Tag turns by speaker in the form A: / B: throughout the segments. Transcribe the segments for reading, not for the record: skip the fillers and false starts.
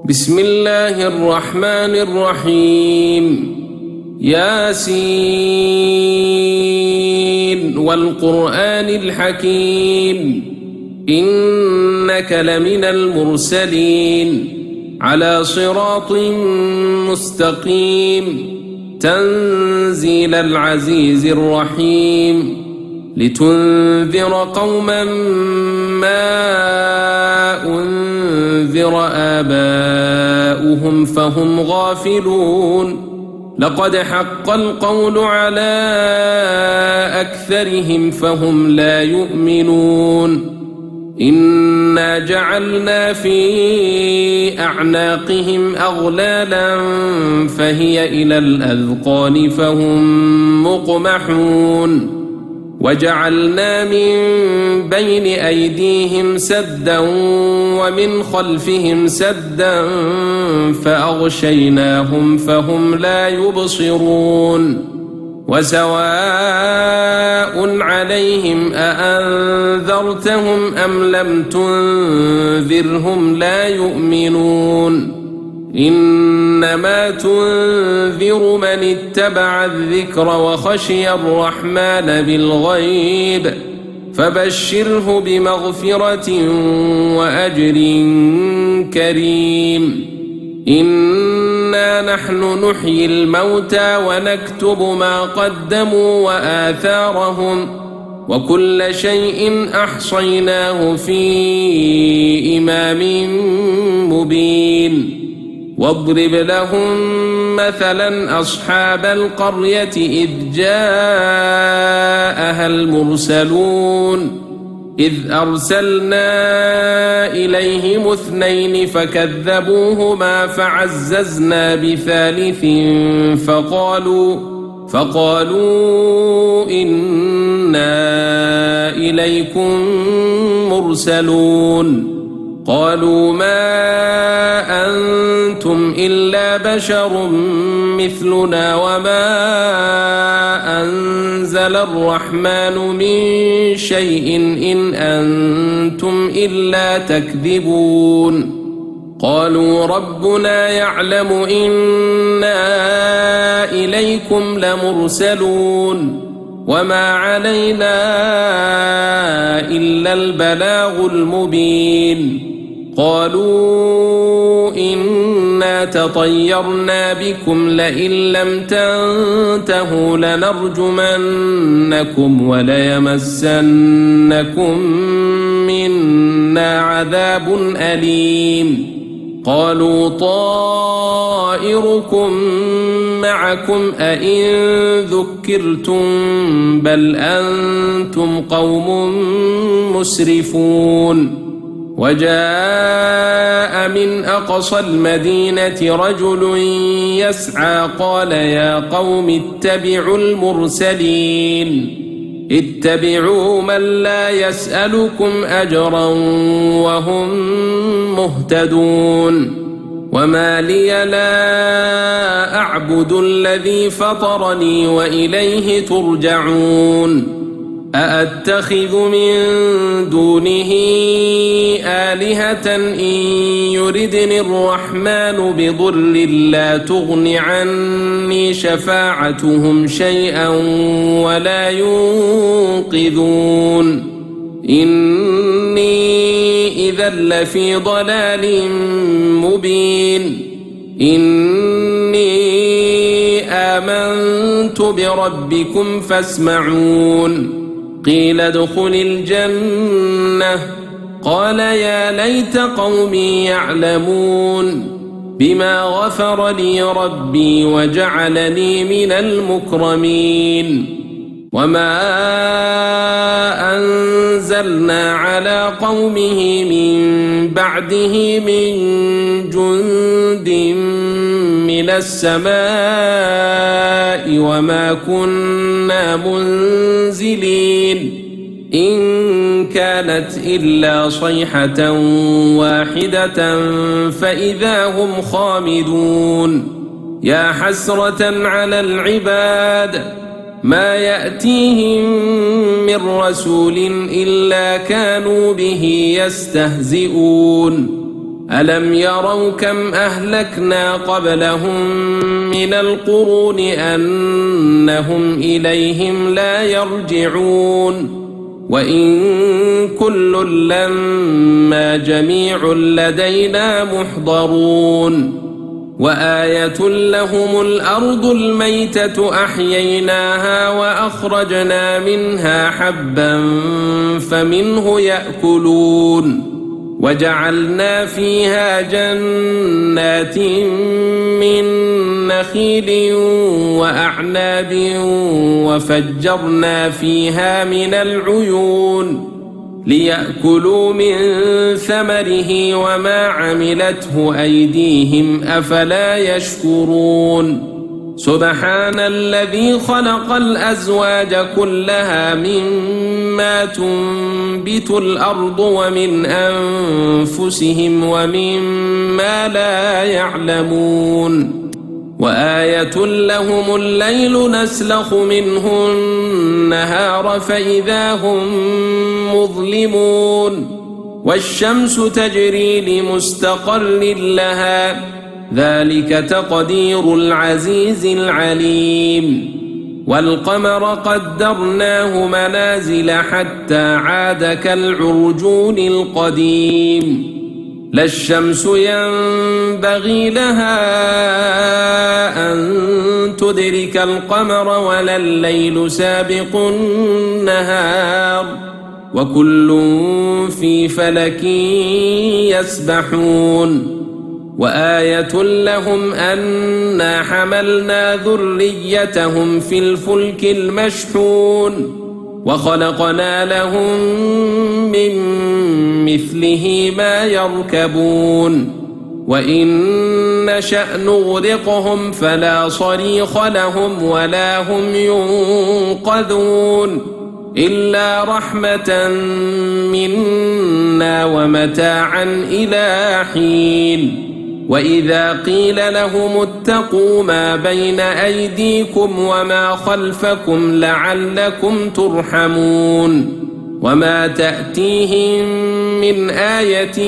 A: بسم الله الرحمن الرحيم ياسين والقرآن الحكيم إنك لمن المرسلين على صراط مستقيم تنزيل العزيز الرحيم لتنذر قوما ما أنذر آباؤهم فهم غافلون لقد حق القول على أكثرهم فهم لا يؤمنون إنا جعلنا في أعناقهم أغلالا فهي إلى الأذقان فهم مقمحون وجعلنا من بين أيديهم سدا ومن خلفهم سدا فأغشيناهم فهم لا يبصرون وسواء عليهم أأنذرتهم أم لم تنذرهم لا يؤمنون إنما تنذر من اتبع الذكر وخشي الرحمن بالغيب فبشره بمغفرة وأجر كريم إنا نحن نحيي الموتى ونكتب ما قدموا وآثارهم وكل شيء أحصيناه في إمام مبين واضرب لهم مثلا أصحاب القرية إذ جاءها المرسلون إذ أرسلنا إليهم 2 فكذبوهما فعززنا بثالث فقالوا إنا إليكم مرسلون قالوا ما أنتم إلا بشر مثلنا وما أنزل الرحمن من شيء إن أنتم إلا تكذبون قالوا ربنا يعلم إنا إليكم لمرسلون وما علينا إلا البلاغ المبين قالوا إنا تطيرنا بكم لئن لم تنتهوا لنرجمنكم وليمسنكم منا عذاب أليم قالوا طائركم معكم أئن ذكرتم بل أنتم قوم مسرفون وجاء من أقصى المدينة رجل يسعى قال يا قوم اتبعوا المرسلين اتبعوا من لا يسألكم أجرا وهم مهتدون وما لي لا أعبد الذي فطرني وإليه ترجعون أأتخذ من دونه آلهة إن يردني الرحمن بضر لا تغن عني شفاعتهم شيئا ولا ينقذون إني إذا لفي ضلال مبين إني آمنت بربكم فاسمعون قيل ادخل الجنة قال يا ليت قومي يعلمون بما غفر لي ربي وجعلني من المكرمين وما أنزلنا على قومه من بعده من جند من السماء وما كنا منزلين إن كانت إلا صيحة واحدة فإذا هم خامدون يا حسرة على العباد ما يأتيهم من رسول إلا كانوا به يستهزئون ألم يروا كم أهلكنا قبلهم من القرون أنهم إليهم لا يرجعون وإن كل لما جميع لدينا محضرون وآية لهم الأرض الميتة أحييناها وأخرجنا منها حبا فمنه يأكلون وجعلنا فيها جنات من نخيل وأعناب وفجرنا فيها من العيون ليأكلوا من ثمره وما عملته أيديهم أفلا يشكرون سبحان الذي خلق الأزواج كلها مما تنبت الأرض ومن أنفسهم ومما لا يعلمون وآية لهم الليل نسلخ منه النهار فإذا هم مظلمون والشمس تجري لمستقر لها ذلك تقدير العزيز العليم والقمر قدرناه منازل حتى عاد كالعرجون القديم لا الشمس ينبغي لها أن تدرك القمر ولا الليل سابق النهار وكل في فلك يسبحون وآية لهم أنا حملنا ذريتهم في الفلك المشحون وخلقنا لهم من مثله ما يركبون وإن نشأ نغرقهم فلا صريخ لهم ولا هم ينقذون إلا رحمة منا ومتاعا إلى حين وإذا قيل لهم اتقوا ما بين أيديكم وما خلفكم لعلكم ترحمون وما تأتيهم من آية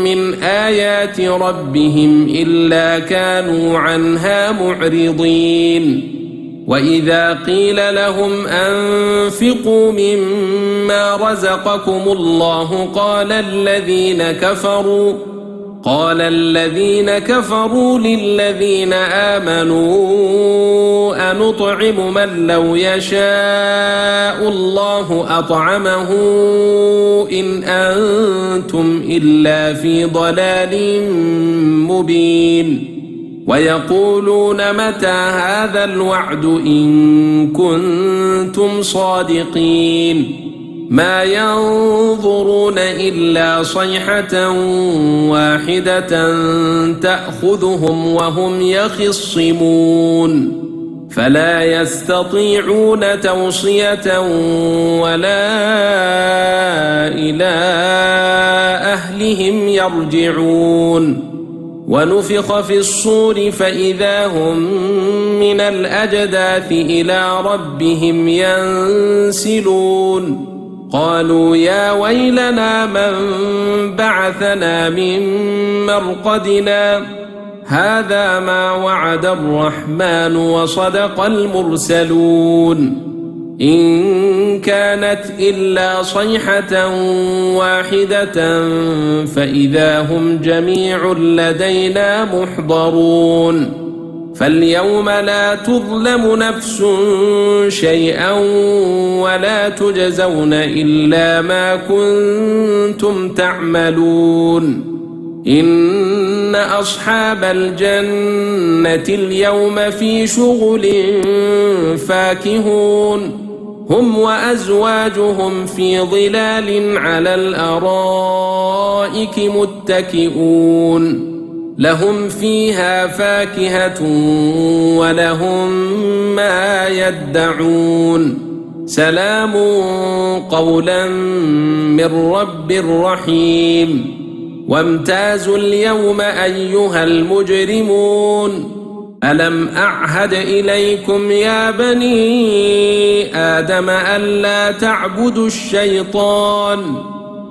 A: من آيات ربهم إلا كانوا عنها معرضين وإذا قيل لهم أنفقوا مما رزقكم الله قال الذين كفروا للذين آمنوا أنطعم من لو يشاء الله أطعمه إن أنتم إلا في ضلال مبين ويقولون متى هذا الوعد إن كنتم صادقين ما ينظرون إلا صيحة واحدة تأخذهم وهم يخصمون فلا يستطيعون توصية ولا إلى أهلهم يرجعون ونفخ في الصور فإذا هم من الأجداث إلى ربهم ينسلون قالوا يا ويلنا من بعثنا من مرقدنا هذا ما وعد الرحمن وصدق المرسلون إن كانت إلا صيحة واحدة فإذا هم جميع لدينا محضرون فاليوم لا تظلم نفس شيئا ولا تجزون إلا ما كنتم تعملون إن أصحاب الجنة اليوم في شغل فاكهون هم وأزواجهم في ظلال على الأرائك متكئون لهم فيها فاكهة ولهم ما يدعون سلام قولا من رب رحيم وامتازوا اليوم أيها المجرمون ألم أعهد إليكم يا بني آدم ألا تعبدوا الشيطان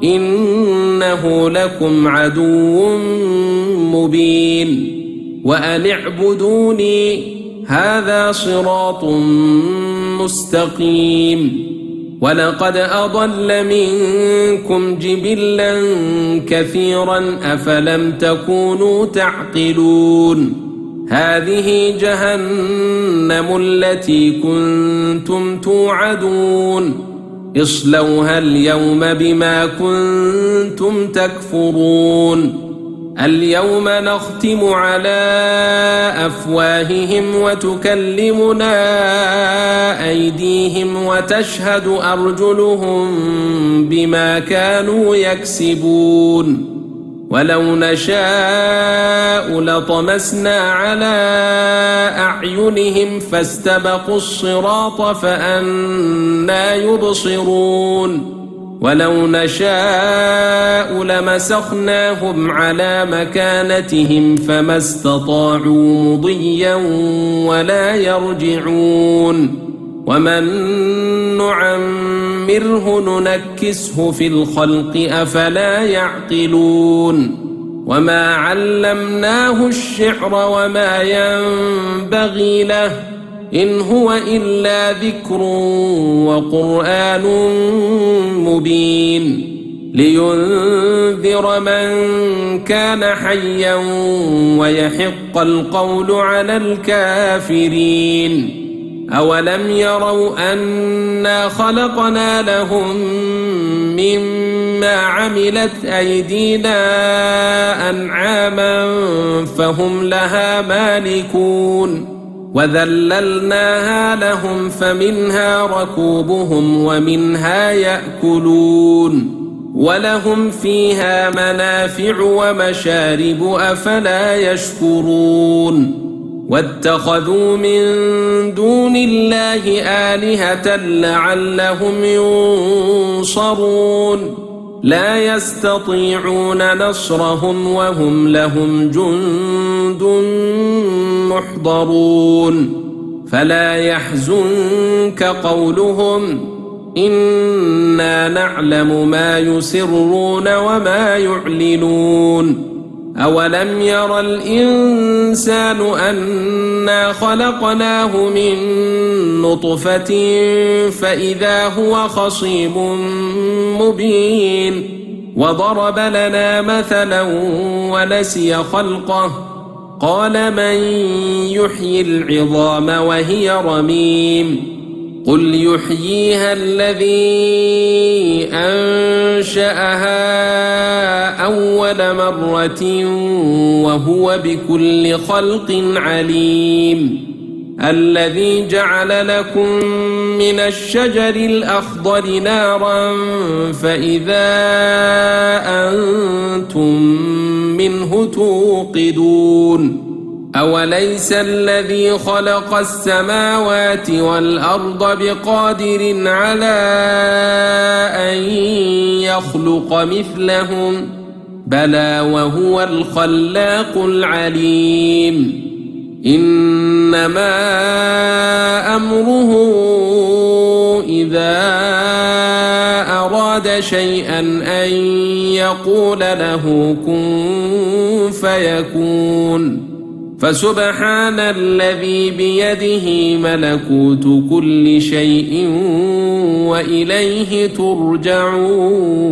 A: إنه لكم عدو مبين وأن اعبدوني هذا صراط مستقيم ولقد أضل منكم جبلا كثيرا أفلم تكونوا تعقلون هذه جهنم التي كنتم توعدون اصلوها اليوم بما كنتم تكفرون اليوم نختم على أفواههم وتكلمنا أيديهم وتشهد أرجلهم بما كانوا يكسبون ولو نشاء لطمسنا على أعينهم فاستبقوا الصراط فأنى يبصرون ولو نشاء لمسخناهم على مكانتهم فما استطاعوا مضيا ولا يرجعون ومن نعمره ننكسه في الخلق أفلا يعقلون وما علمناه الشعر وما ينبغي له إن هو إلا ذكر وقرآن مبين لينذر من كان حيا ويحق القول على الكافرين أولم يروا أنا خلقنا لهم مما عملت أيدينا أنعاما فهم لها مالكون وذللناها لهم فمنها ركوبهم ومنها يأكلون ولهم فيها منافع ومشارب أفلا يشكرون واتخذوا من دون الله آلهة لعلهم ينصرون لا يستطيعون نصرهم وهم لهم جند محضرون فلا يحزنك قولهم إنا نعلم ما يسرون وما يعلنون أولم ير الإنسان أنا خلقناه من نطفة فإذا هو خصيم مبين وضرب لنا مثلا ونسي خلقه قال من يحيي العظام وهي رميم قل يحييها الذي أنشأها أول مرة وهو بكل خلق عليم الذي جعل لكم من الشجر الأخضر نارا فإذا أنتم منه توقدون أوليس الذي خلق السماوات والأرض بقادر على أن يخلق مثلهم بلى وهو الخلاق العليم إنما أمره إذا أراد شيئا أن يقول له كن فيكون فسبحان الذي بيده ملكوت كل شيء وإليه ترجعون